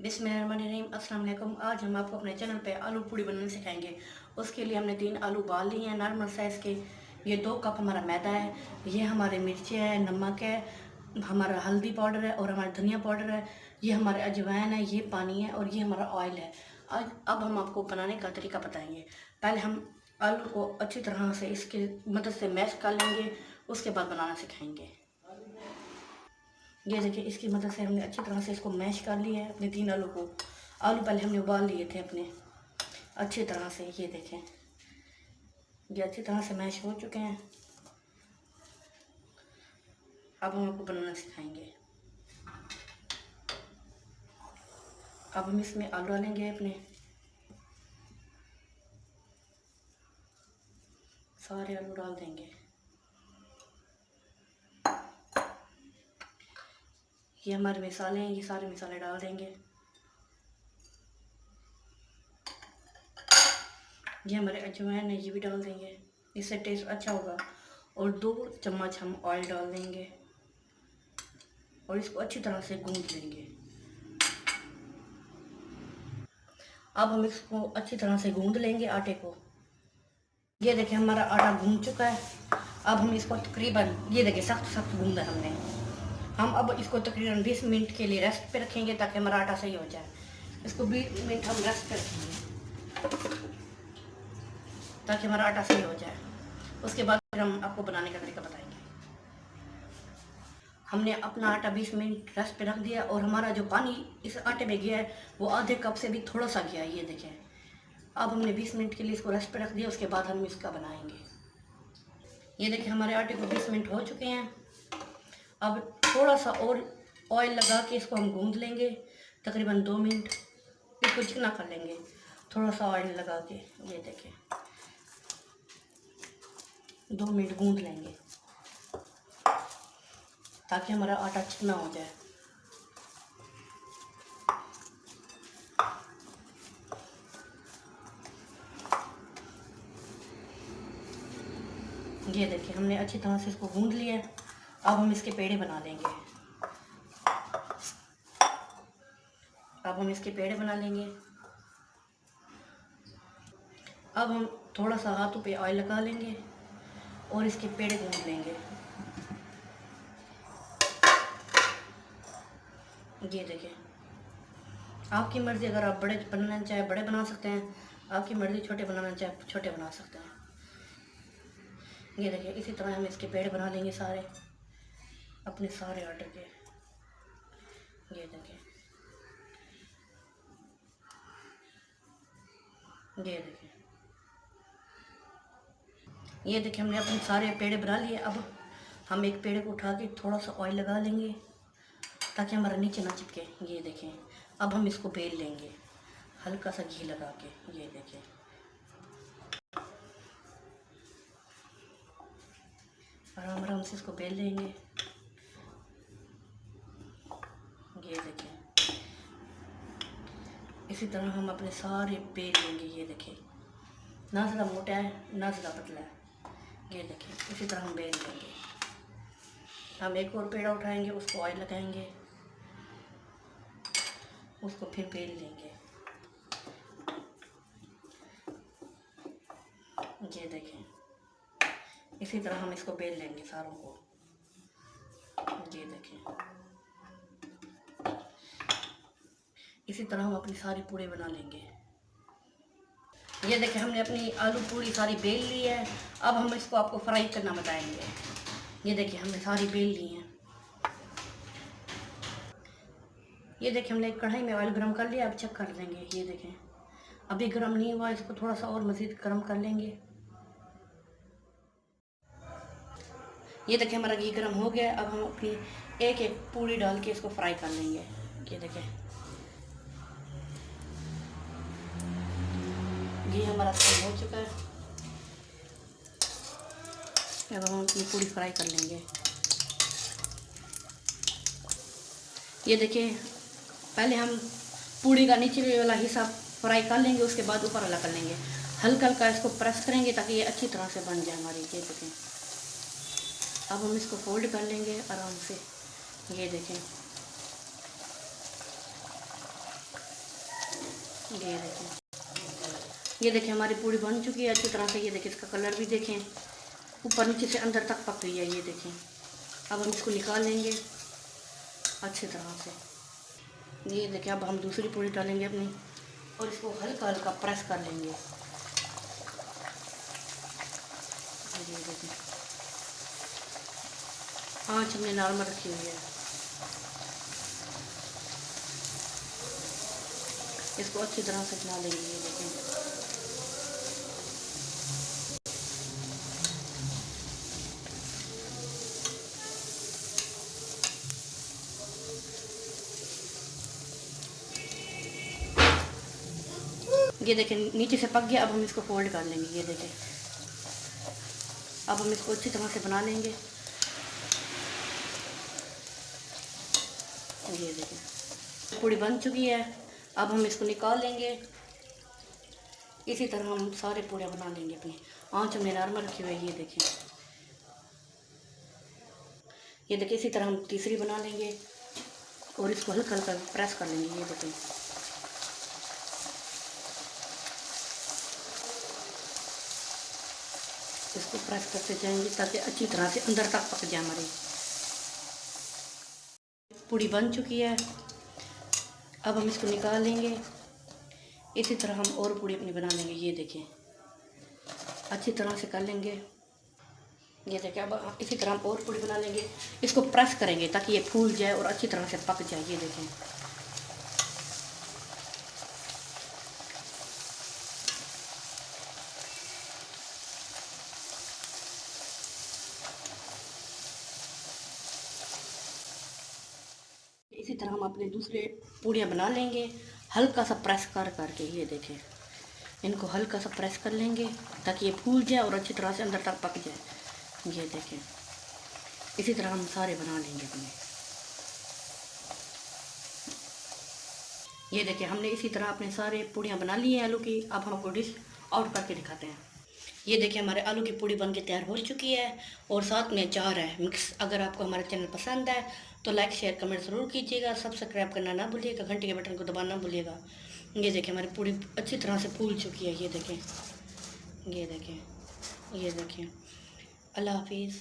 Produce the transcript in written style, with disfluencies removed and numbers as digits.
बिस्मिल्लाहिर्रहमानिर्रहीम। अस्सलाम वालेकुम। आज हम आपको अपने चैनल पे आलू पूड़ी बनाना सिखाएंगे। उसके लिए हमने 3 आलू उबाल लिए हैं नॉर्मल साइज़ के। ये 2 कप हमारा मैदा है, ये हमारे मिर्ची है, नमक है, हमारा हल्दी पाउडर है और हमारा धनिया पाउडर है, ये हमारे अजवाइन है, ये पानी है और ये हमारा ऑयल है। आज अब हम आपको बनाने का तरीका बताएंगे। पहले हम आलू को अच्छी तरह से इसकी मदद से मैश कर लेंगे, उसके बाद बनाना सिखाएंगे। ये देखिए, इसकी मदद से हमने अच्छी तरह से इसको मैश कर लिया है अपने 3 आलू को। आलू पहले हमने उबाल लिए थे अपने अच्छी तरह से। ये देखें, ये अच्छी तरह से मैश हो चुके हैं। अब हम आपको बनाना सिखाएंगे। अब हम इसमें आलू डालेंगे अपने, सारे आलू डाल देंगे। ये हमारे मसाले हैं, ये सारे मसाले डाल देंगे। ये हमारे अजवाइन है, ये भी डाल देंगे, इससे टेस्ट अच्छा होगा। और 2 चम्मच हम ऑयल डाल देंगे और इसको अच्छी तरह से गूंद लेंगे। अब हम इसको अच्छी तरह से गूंद लेंगे आटे को। ये देखिए, हमारा आटा गूंद चुका है। अब हम इसको तकरीबन, ये देखिए, सख्त सख्त गूंदा है हमने। हम अब इसको तकरीबन 20 मिनट के लिए रेस्ट पे रखेंगे ताकि हमारा आटा सही हो जाए। इसको 20 मिनट हम रेस्ट पे रखेंगे ताकि हमारा आटा सही हो जाए। उसके बाद फिर हम आपको बनाने का तरीका बताएंगे। हमने अपना आटा 20 मिनट रेस्ट पे रख दिया और हमारा जो पानी इस आटे में गया है वो आधे कप से भी थोड़ा सा गया है। ये देखें, अब हमने 20 मिनट के लिए इसको रेस्ट पे रख दिया, उसके बाद हम इसका बनाएंगे। ये देखिए, हमारे आटे को 20 मिनट हो चुके हैं। अब थोड़ा सा और ऑयल लगा के इसको हम गूंद लेंगे तकरीबन 2 मिनट। इसको चिकना कर लेंगे थोड़ा सा ऑयल लगा के। ये देखें, 2 मिनट गूंद लेंगे ताकि हमारा आटा चिकना हो जाए। ये देखिए, हमने अच्छी तरह से इसको गूंद लिया है। अब हम इसके पेड़े बना लेंगे। अब हम थोड़ा सा हाथों पे ऑयल लगा लेंगे और इसके पेड़े गूंद लेंगे। ये देखिए, आपकी मर्ज़ी, अगर आप बड़े बनाना चाहे बड़े बना सकते हैं, आपकी मर्ज़ी छोटे बनाना चाहे छोटे बना सकते हैं। ये देखिए, इसी तरह हम इसके पेड़ बना लेंगे सारे, अपने सारे आटे के। ये देखिए, ये देखिए, हमने अपने सारे पेड़ बना लिए। अब हम एक पेड़ को उठा के थोड़ा सा ऑयल लगा लेंगे ताकि हमारा नीचे ना चिपके। ये देखें, अब हम इसको बेल लेंगे हल्का सा घी लगा के। ये देखें, आराम आराम से इसको बेल लेंगे। ये देखें, इसी तरह हम अपने सारे बेल लेंगे। ये देखें, ना ज़्यादा मोटा है ना ज़्यादा पतला है। ये देखें, इसी तरह हम बेल लेंगे। हम एक और पेड़ा उठाएंगे, उसको ऑयल लगाएंगे, उसको फिर बेल लेंगे। ये देखें, इसी तरह हम इसको बेल लेंगे सारों को। ये देखें, इसी तरह हम अपनी सारी पूड़ी बना लेंगे। ये देखें, हमने अपनी आलू पूड़ी सारी बेल ली है। अब हम इसको आपको फ्राई करना बताएंगे। ये देखिए, हमने सारी बेल ली हैं। ये देखिए, हमने एक कढ़ाई में ऑयल गरम कर लिया, अब चेक कर लेंगे। ये देखें, अभी गरम नहीं हुआ, इसको थोड़ा सा और मज़ीद गरम कर लेंगे। ये देखिए, हमारा घी गरम हो गया। अब हम अपनी एक एक पूड़ी डाल के इसको फ्राई कर लेंगे। ये देखें, घी हमारा फ्राई हो चुका है। अब हम अपनी पूड़ी फ्राई कर लेंगे। ये देखिए, पहले हम पूड़ी का नीचे वाला हिस्सा फ्राई कर लेंगे, उसके बाद ऊपर वाला कर लेंगे। हल्का हल्का इसको प्रेस करेंगे ताकि ये अच्छी तरह से बन जाए हमारी। ये देखें, अब हम इसको फोल्ड कर लेंगे आराम से। ये देखें, ये देखिए हमारी पूड़ी बन चुकी है अच्छी तरह से। ये देखिए इसका कलर भी देखें, ऊपर नीचे से अंदर तक पक गई है। ये देखें, अब हम इसको निकाल लेंगे अच्छी तरह से। ये देखिए अब हम दूसरी पूड़ी डालेंगे अपनी और इसको हल्का हल्का प्रेस कर लेंगे। ये देखिए आँच हमने नॉर्मल रखी हुई है। इसको अच्छी तरह से बना लेंगे। ये देखें ये देखें नीचे से पक गया। अब हम इसको फोल्ड कर लेंगे। ये देखें अब हम इसको अच्छी तरह से बना लेंगे। ये देखें पूड़ी बन चुकी है। अब हम इसको निकाल लेंगे। इसी तरह हम सारे पूड़े बना लेंगे अपनी। आँच हमने नॉर्मल रखी हुई है। ये देखिए इसी तरह हम तीसरी बना लेंगे और इसको हल्का हल्का प्रेस कर लेंगे। ये देखें इसको प्रेस करते जाएंगे ताकि अच्छी तरह से अंदर तक पक जाए। हमारी पूड़ी बन चुकी है। अब हम इसको निकाल लेंगे। इसी तरह हम और पूड़ी अपनी बना लेंगे। ये देखें अच्छी तरह से कर लेंगे। ये देखिए अब इसी तरह हम और पूड़ी बना लेंगे। इसको प्रेस करेंगे ताकि ये फूल जाए और अच्छी तरह से पक जाए। ये देखें इसी तरह हम अपने दूसरे पूड़ियाँ बना लेंगे हल्का सा प्रेस कर करके। ये देखें इनको हल्का सा प्रेस कर लेंगे ताकि ये फूल जाए और अच्छी तरह से अंदर तक पक जाए। ये देखें इसी तरह हम सारे बना लेंगे अपने। ये देखिए हमने इसी तरह अपने सारे पूड़ियाँ बना ली हैं आलू की। अब हम आपको डिश आउट करके दिखाते हैं। ये देखिए हमारे आलू की पूड़ी बनके तैयार हो चुकी है और साथ में अचार है मिक्स। अगर आपको हमारा चैनल पसंद है तो लाइक शेयर कमेंट ज़रूर कीजिएगा। सब्सक्राइब करना ना भूलिएगा, घंटे के बटन को दबाना ना भूलिएगा। ये देखिए हमारी पूड़ी अच्छी तरह से फूल चुकी है। ये देखें ये देखें ये देखें। अल्लाह हाफिज़।